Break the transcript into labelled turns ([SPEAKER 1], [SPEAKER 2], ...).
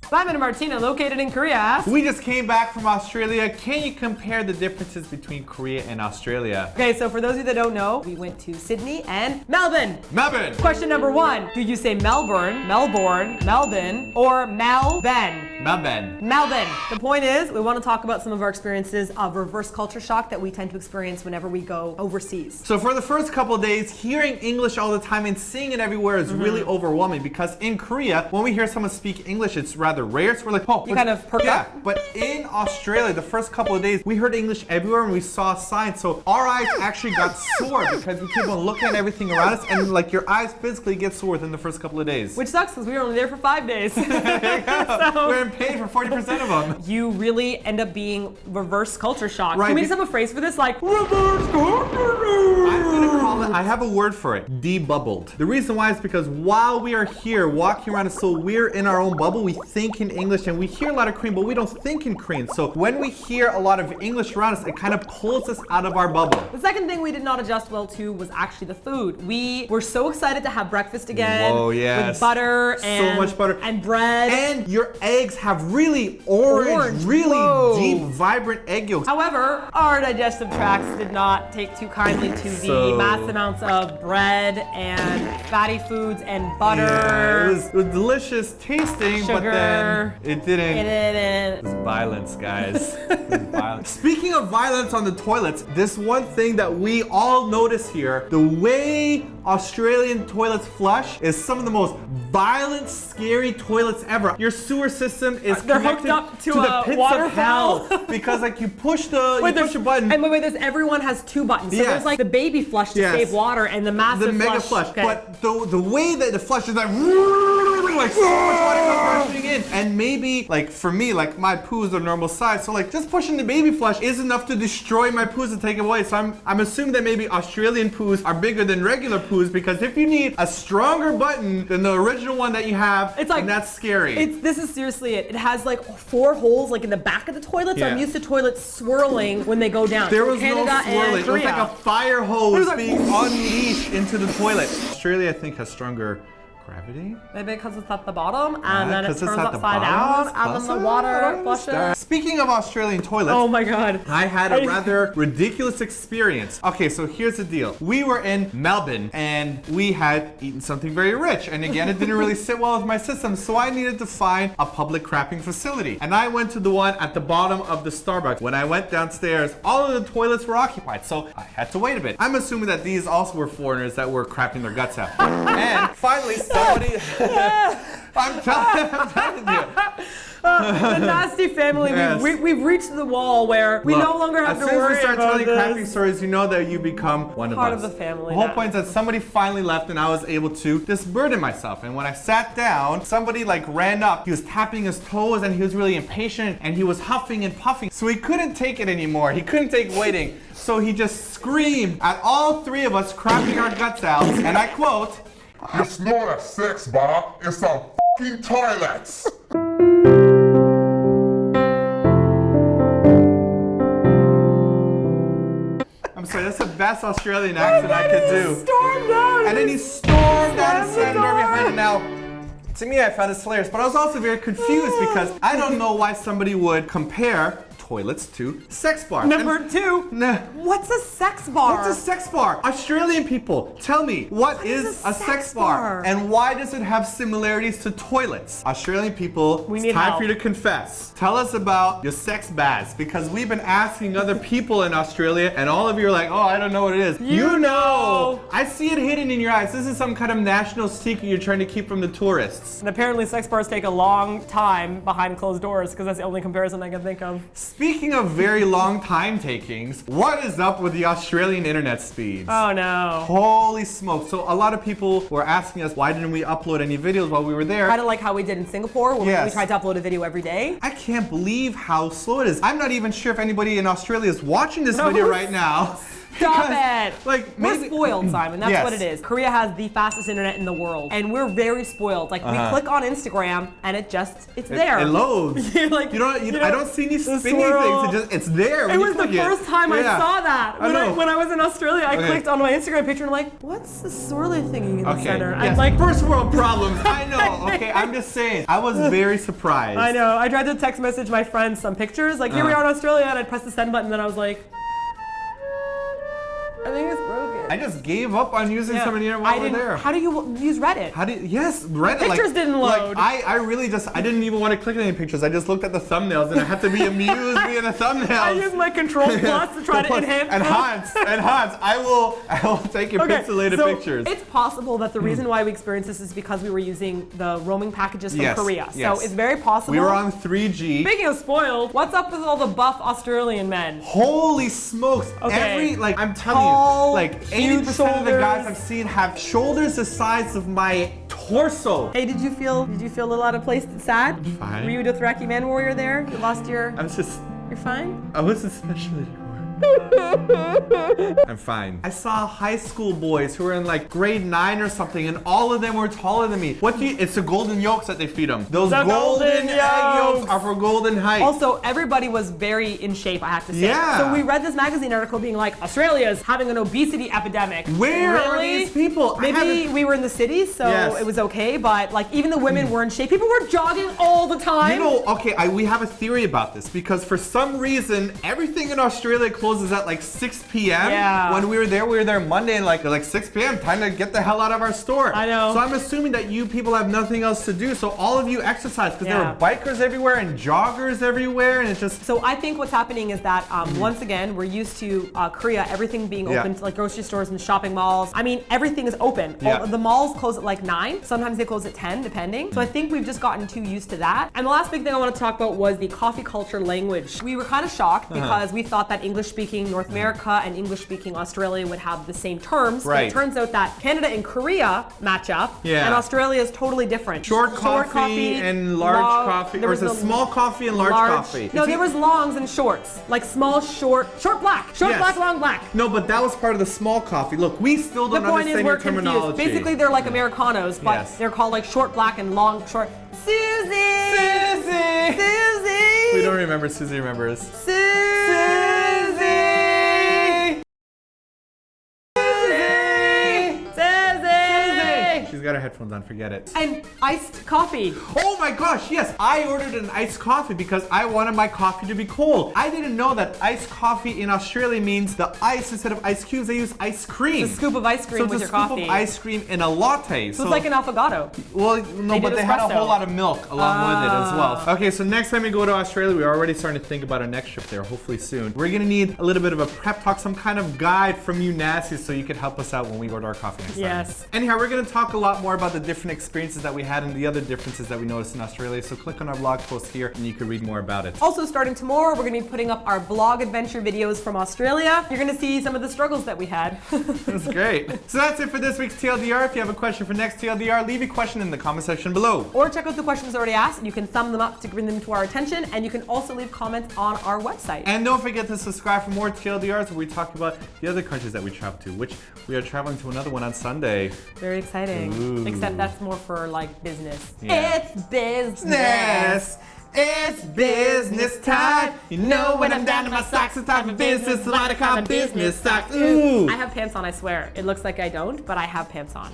[SPEAKER 1] Simon and Martina, located in Korea, asked,
[SPEAKER 2] we just came back from Australia. Can you compare the differences between Korea and Australia?
[SPEAKER 1] Okay, so for those of you that don't know, we went to Sydney and Melbourne.
[SPEAKER 2] Melbourne.
[SPEAKER 1] Question number 1. Do you say Melbourne, Melbourne, Melbourne, or Melbourne?
[SPEAKER 2] Melbourne.
[SPEAKER 1] Melbourne. The point is, we want to talk about some of our experiences of reverse culture shock that we tend to experience whenever we go overseas.
[SPEAKER 2] So for the first couple of days, hearing English all the time and seeing it everywhere is really overwhelming, because in Korea, when we hear someone speak English, it's rather rare. So we're like, oh,
[SPEAKER 1] You kind of perk up.
[SPEAKER 2] But in Australia, the first couple of days, we heard English everywhere and we saw signs. So our eyes actually got sore because we keep on looking at everything around us, and like your eyes physically get sore within the first couple of days.
[SPEAKER 1] Which sucks because we were only there for 5 days. So
[SPEAKER 2] we're in pain for 40% of them.
[SPEAKER 1] you really end up being reverse culture shock.
[SPEAKER 2] Right,
[SPEAKER 1] Can we just have a phrase for this? Like,
[SPEAKER 2] reverse culture. I'm gonna call it, I have a word for it, debubbled. The reason why is because while we are here walking around, so we're in our own bubble, we think in English and we hear a lot of Korean, but we don't think in Korean. So when we hear a lot of English around us, it kind of pulls us out of our bubble.
[SPEAKER 1] the second thing we did not adjust well to was actually the food. We were so excited to have breakfast again.
[SPEAKER 2] Whoa, yes.
[SPEAKER 1] With butter and
[SPEAKER 2] so much butter
[SPEAKER 1] and bread.
[SPEAKER 2] And your eggs have really orange, really deep, vibrant egg yolks.
[SPEAKER 1] However, our digestive tracts did not take too kindly to the
[SPEAKER 2] So-
[SPEAKER 1] mass amounts of bread and fatty foods and butter.
[SPEAKER 2] Yeah, it was delicious tasting, but then
[SPEAKER 1] Sugar.
[SPEAKER 2] it didn't.
[SPEAKER 1] It
[SPEAKER 2] It was violence, guys. It was violence. Speaking of violence on the toilets, this one thing that we all notice here, the way Australian toilets flush is some of the most violent, scary toilets ever. Your sewer system is
[SPEAKER 1] They're
[SPEAKER 2] connected
[SPEAKER 1] hooked up to
[SPEAKER 2] the
[SPEAKER 1] a
[SPEAKER 2] pits
[SPEAKER 1] water
[SPEAKER 2] of hell
[SPEAKER 1] valve.
[SPEAKER 2] because like you push the
[SPEAKER 1] there's-
[SPEAKER 2] a button.
[SPEAKER 1] And wait, everyone has 2 buttons. So
[SPEAKER 2] Yes.
[SPEAKER 1] there's like the baby flush to
[SPEAKER 2] Yes.
[SPEAKER 1] save water and the massive
[SPEAKER 2] the mega flush,
[SPEAKER 1] Okay.
[SPEAKER 2] but the way that the flush is like so much water comes rushing in, and maybe like for me, like my poos are normal size, so like just pushing the baby flush is enough to destroy my poos and take it away. So I'm assuming that maybe Australian poos are bigger than regular poos, because if you need a stronger button than the original one that you have,
[SPEAKER 1] It's like-
[SPEAKER 2] then that's scary.
[SPEAKER 1] This is seriously it. It has like 4 holes like in the back of the toilet. So I'm
[SPEAKER 2] Yeah.
[SPEAKER 1] used to toilets swirling when they go down.
[SPEAKER 2] There
[SPEAKER 1] So
[SPEAKER 2] was no
[SPEAKER 1] Canada and
[SPEAKER 2] swirling. It was
[SPEAKER 1] Korea.
[SPEAKER 2] like a fire hose
[SPEAKER 1] was like-
[SPEAKER 2] being unleashed into the toilet. Australia, I think, has stronger gravity.
[SPEAKER 1] Maybe because it's at the bottom and then it
[SPEAKER 2] 'Cause it's
[SPEAKER 1] turns
[SPEAKER 2] at the
[SPEAKER 1] upside
[SPEAKER 2] bottom,
[SPEAKER 1] down and then the
[SPEAKER 2] I
[SPEAKER 1] water
[SPEAKER 2] don't
[SPEAKER 1] flushes.
[SPEAKER 2] understand. Speaking of Australian toilets,
[SPEAKER 1] Oh my god.
[SPEAKER 2] I had a rather ridiculous experience. Okay, so here's the deal. We were in Melbourne and we had eaten something very rich. And again, it didn't really sit well with my system, so I needed to find a public crapping facility. And I went to the one at the bottom of the Starbucks. When I went downstairs, all of the toilets were occupied, so I had to wait a bit. I'm assuming that these also were foreigners that were crapping their guts out. And finally, somebody... I'm telling you.
[SPEAKER 1] The nasty family.
[SPEAKER 2] Yes.
[SPEAKER 1] We've reached the wall where we
[SPEAKER 2] Look,
[SPEAKER 1] no longer have
[SPEAKER 2] as
[SPEAKER 1] to
[SPEAKER 2] soon as
[SPEAKER 1] worry
[SPEAKER 2] we start
[SPEAKER 1] about
[SPEAKER 2] telling crappy
[SPEAKER 1] this.
[SPEAKER 2] stories, you know that you become one
[SPEAKER 1] Part
[SPEAKER 2] of
[SPEAKER 1] of
[SPEAKER 2] us.
[SPEAKER 1] the family
[SPEAKER 2] The whole
[SPEAKER 1] now.
[SPEAKER 2] point is that somebody finally left and I was able to disburden myself. And when I sat down, somebody like ran up. He was tapping his toes and he was really impatient and he was huffing and puffing. So he couldn't take it anymore. He couldn't take waiting. So he just screamed at all 3 of us, crapping our guts out. And I quote,
[SPEAKER 3] It's not a sex bar, it's a fucking toilets.
[SPEAKER 2] I'm sorry, that's the best Australian accent I could do.
[SPEAKER 1] Stormed out.
[SPEAKER 2] And then he stormed out and
[SPEAKER 1] Slammed the
[SPEAKER 2] slammed the door
[SPEAKER 1] door.
[SPEAKER 2] behind him. Now, to me, I found this hilarious, but I was also very confused because I don't know why somebody would compare toilets to sex bars.
[SPEAKER 1] Number
[SPEAKER 2] And-
[SPEAKER 1] 2.
[SPEAKER 2] Nah.
[SPEAKER 1] What's a sex bar?
[SPEAKER 2] What's a sex bar? Australian people, tell me, what is a sex bar? And why does it have similarities to toilets? Australian people,
[SPEAKER 1] We
[SPEAKER 2] it's
[SPEAKER 1] need
[SPEAKER 2] time
[SPEAKER 1] help.
[SPEAKER 2] for you to confess. Tell us about your sex baths, because we've been asking other people in Australia and all of you are like, oh, I don't know what it is.
[SPEAKER 1] You know.
[SPEAKER 2] I see it hidden in your eyes. This is some kind of national secret you're trying to keep from the tourists.
[SPEAKER 1] And apparently sex bars take a long time behind closed doors because that's the only comparison I can think of.
[SPEAKER 2] Speaking of very long time takings, what is up with the Australian internet speeds?
[SPEAKER 1] Oh no.
[SPEAKER 2] Holy smoke. So a lot of people were asking us, why didn't we upload any videos while we were there?
[SPEAKER 1] Kind of like how we did in Singapore where
[SPEAKER 2] Yes.
[SPEAKER 1] we tried to upload a video every day.
[SPEAKER 2] I can't believe how slow it is. I'm not even sure if anybody in Australia is watching this video right now.
[SPEAKER 1] Stop it!
[SPEAKER 2] Like,
[SPEAKER 1] we're
[SPEAKER 2] maybe-
[SPEAKER 1] spoiled, Simon. That's
[SPEAKER 2] Yes.
[SPEAKER 1] what it is. Korea has the fastest internet in the world, and we're very spoiled. Like we click on Instagram, and it's there.
[SPEAKER 2] It loads.
[SPEAKER 1] Like,
[SPEAKER 2] I don't see any
[SPEAKER 1] the
[SPEAKER 2] spinny
[SPEAKER 1] swirl.
[SPEAKER 2] things. It's there.
[SPEAKER 1] It
[SPEAKER 2] when you
[SPEAKER 1] was the
[SPEAKER 2] click
[SPEAKER 1] first time I
[SPEAKER 2] Yeah.
[SPEAKER 1] saw that.
[SPEAKER 2] I know.
[SPEAKER 1] When I was in Australia, I
[SPEAKER 2] Okay.
[SPEAKER 1] clicked on my Instagram picture and I'm like, what's the swirly thingy in the
[SPEAKER 2] Okay.
[SPEAKER 1] center?
[SPEAKER 2] Yes.
[SPEAKER 1] I'm like,
[SPEAKER 2] first world problems. I know. Okay. I'm just saying. I was very surprised.
[SPEAKER 1] I know. I tried to text message my friends some pictures, like, here we are in Australia, and I'd press the send button, and then I was like, I think it's broken.
[SPEAKER 2] I just gave up on using some internet while we're there.
[SPEAKER 1] How do you use Reddit?
[SPEAKER 2] Yes, Reddit.
[SPEAKER 1] Pictures didn't load.
[SPEAKER 2] Like, I really just, I didn't even want to click on any pictures. I just looked at the thumbnails and I had to be amused being the thumbnails.
[SPEAKER 1] I use my Control Plus to try to enhance.
[SPEAKER 2] Enhance. I will take your pixelated
[SPEAKER 1] so
[SPEAKER 2] pictures.
[SPEAKER 1] It's possible that the reason why we experienced this is because we were using the roaming packages from
[SPEAKER 2] Yes,
[SPEAKER 1] Korea.
[SPEAKER 2] yes.
[SPEAKER 1] So it's very possible.
[SPEAKER 2] We were on 3G.
[SPEAKER 1] Speaking of spoiled, what's up with all the buff Australian men?
[SPEAKER 2] Holy smokes!
[SPEAKER 1] Okay.
[SPEAKER 2] I'm telling
[SPEAKER 1] Tall,
[SPEAKER 2] you, like
[SPEAKER 1] huge
[SPEAKER 2] 80% of the
[SPEAKER 1] shoulders.
[SPEAKER 2] guys I've seen have shoulders the size of my torso.
[SPEAKER 1] Hey, did you feel a little out of place? Sad?
[SPEAKER 2] Fine.
[SPEAKER 1] Were you a Dothraki man warrior there? You lost your.
[SPEAKER 2] You're
[SPEAKER 1] fine?
[SPEAKER 2] I was especially. I'm fine. I saw high school boys who were in like grade 9 or something, and all of them were taller than me. It's the golden yolks that they feed them. Those
[SPEAKER 1] The
[SPEAKER 2] golden
[SPEAKER 1] golden
[SPEAKER 2] egg yolks
[SPEAKER 1] yolks
[SPEAKER 2] are for golden height.
[SPEAKER 1] Also, everybody was very in shape, I have to say.
[SPEAKER 2] Yeah.
[SPEAKER 1] So we read this magazine article being like, Australia's having an obesity epidemic.
[SPEAKER 2] Where are
[SPEAKER 1] Really?
[SPEAKER 2] these people?
[SPEAKER 1] Maybe we were in the cities, so
[SPEAKER 2] Yes.
[SPEAKER 1] it was okay, but like even the women were in shape. People were jogging all the time.
[SPEAKER 2] We have a theory about this because for some reason everything in Australia closes at like 6 p.m.
[SPEAKER 1] Yeah.
[SPEAKER 2] When we were there Monday and like 6 p.m. Time to get the hell out of our store.
[SPEAKER 1] I know.
[SPEAKER 2] So I'm assuming that you people have nothing else to do. So all of you exercise because there
[SPEAKER 1] Yeah.
[SPEAKER 2] were bikers everywhere and joggers everywhere, and it's just.
[SPEAKER 1] So I think what's happening is that once again, we're used to Korea, everything being
[SPEAKER 2] Yeah.
[SPEAKER 1] open, like grocery stores and shopping malls. I mean, everything is open.
[SPEAKER 2] Yeah.
[SPEAKER 1] The malls close at like 9. Sometimes they close at 10, depending. So I think we've just gotten too used to that. And the last big thing I want to talk about was the coffee culture language. We were kind of shocked because we thought that English-speaking North America and English-speaking Australia would have the same terms. But
[SPEAKER 2] Right.
[SPEAKER 1] it turns out that Canada and Korea match up,
[SPEAKER 2] Yeah.
[SPEAKER 1] and Australia is totally different.
[SPEAKER 2] Short coffee and large coffee,
[SPEAKER 1] there
[SPEAKER 2] or
[SPEAKER 1] was
[SPEAKER 2] is it
[SPEAKER 1] the
[SPEAKER 2] small coffee and large coffee?
[SPEAKER 1] No, there was longs and shorts, like small, short black,
[SPEAKER 2] Yes.
[SPEAKER 1] black, long black.
[SPEAKER 2] No, but that was part of the small coffee. Look, we still
[SPEAKER 1] The
[SPEAKER 2] don't
[SPEAKER 1] point is
[SPEAKER 2] understand
[SPEAKER 1] we're
[SPEAKER 2] your terminology.
[SPEAKER 1] confused. Basically, they're like Americanos, but
[SPEAKER 2] Yes.
[SPEAKER 1] they're called like short black and long short. Susie! Susie!
[SPEAKER 2] We don't remember. Susie remembers.
[SPEAKER 1] Susie!
[SPEAKER 2] She's got her headphones on, forget it.
[SPEAKER 1] And iced coffee.
[SPEAKER 2] Oh my gosh, yes, I ordered an iced coffee because I wanted my coffee to be cold. I didn't know that iced coffee in Australia means the ice, instead of ice cubes, they use ice cream.
[SPEAKER 1] A scoop of ice cream
[SPEAKER 2] so
[SPEAKER 1] with
[SPEAKER 2] it's
[SPEAKER 1] your
[SPEAKER 2] a scoop
[SPEAKER 1] coffee.
[SPEAKER 2] of ice cream in a latte.
[SPEAKER 1] So it's like an affogato.
[SPEAKER 2] Well, no,
[SPEAKER 1] They
[SPEAKER 2] but
[SPEAKER 1] did
[SPEAKER 2] they had a
[SPEAKER 1] espresso.
[SPEAKER 2] whole lot of milk along with it as well. Okay, so next time we go to Australia, we're already starting to think about our next trip there, hopefully soon. We're gonna need a little bit of a prep talk, some kind of guide from you Nasties so you can help us out when we order our coffee next time.
[SPEAKER 1] Yes.
[SPEAKER 2] Anyhow, we're gonna talk a lot more about the different experiences that we had and the other differences that we noticed in Australia. So click on our blog post here and you can read more about it.
[SPEAKER 1] Also, starting tomorrow, we're going to be putting up our blog adventure videos from Australia. You're going to see some of the struggles that we had.
[SPEAKER 2] That's great. So that's it for this week's TLDR. If you have a question for next TLDR, leave a question in the comment section below.
[SPEAKER 1] Or check out the questions already asked. You can thumb them up to bring them to our attention, and you can also leave comments on our website.
[SPEAKER 2] And don't forget to subscribe for more TLDRs where we talk about the other countries that we travel to, which we are traveling to another one on Sunday.
[SPEAKER 1] Very exciting.
[SPEAKER 2] Ooh.
[SPEAKER 1] Except that's more for like business.
[SPEAKER 2] Yeah.
[SPEAKER 1] It's business.
[SPEAKER 2] Business. It's business time. You know when I'm down to my socks, it's time for business. What I call business socks. Ooh.
[SPEAKER 1] I have pants on, I swear. It looks like I don't, but I have pants on.